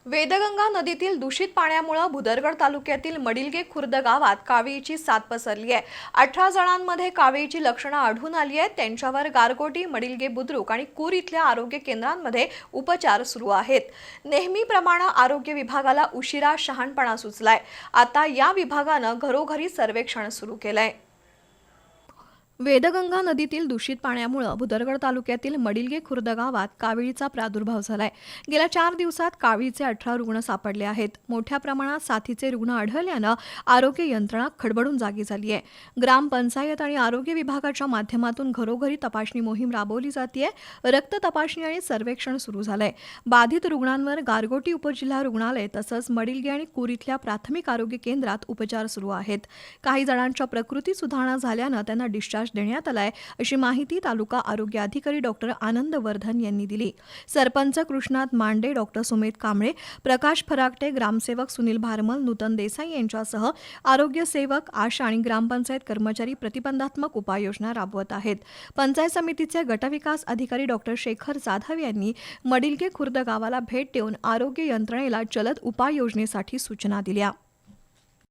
वेदगंगा नदीतील दूषित पाण्यामुळे भुदरगड तालुक्यातील मडिलगे खुर्द गावात कावीळीची साथ पसरली आहे। 18 जणांमध्ये कावीळीची लक्षणं आढळून आली आहेत। त्यांच्यावर गारगोटी, मडिलगे बुद्रुक आणि कूर इथल्या आरोग्य केंद्रांमध्ये उपचार सुरू आहेत। नेहमीप्रमाणे आरोग्य विभागाला उशिरा शहाणपणा सुचलाय। आता या विभागानं घरोघरी सर्वेक्षण सुरू केलंय। वेदगंगा नदीतील दूषित पाण्यामुळे भुदरगड तालुक्यातील मडिलगे खुर्द गावात कावीळीचा प्रादुर्भाव झालाय। गेल्या 4 दिवसात कावीळीचे 18 रुग्ण सापडले आहेत। मोठ्या प्रमाणात साथीचे रुग्ण आढळल्यानं आरोग्य यंत्रणा खडबडून जागी झाली आहे। ग्रामपंचायत आणि आरोग्य विभागाच्या माध्यमातून घरोघरी तपासणी मोहीम राबवली जाते। रक्त तपासणी आणि सर्वेक्षण सुरू झालंय। बाधित रुग्णांवर गारगोटी उपजिल्हा रुग्णालय तसंच मडिलगे आणि कूर इथल्या प्राथमिक आरोग्य केंद्रात उपचार सुरू आहेत। काही जणांच्या प्रकृती सुधारणा झाल्यानं त्यांना डिस्चार्ज देण्यात आलाय, अशी माहिती तालुका आरोग्य अधिकारी डॉक्टर आनंद वर्धन यांनी दिली। सरपंच कृष्णात मांडे, डॉक्टर सुमेध कांबळे, प्रकाश फराकटे, ग्रामसेवक सुनील भारमल, नूतन देसाई यांच्यासह आरोग्य सेवक, आशा आणि ग्रामपंचायत कर्मचारी प्रतिबंधात्मक उपाययोजना राबवत आहेत। पंचायत समितीचे गटविकास अधिकारी डॉक्टर शेखर जाधव यांनी मडिलगे खुर्द गावाला भेट देऊन आरोग्य यंत्रणेला जलद उपाययोजनेसाठी सूचना दिल्या।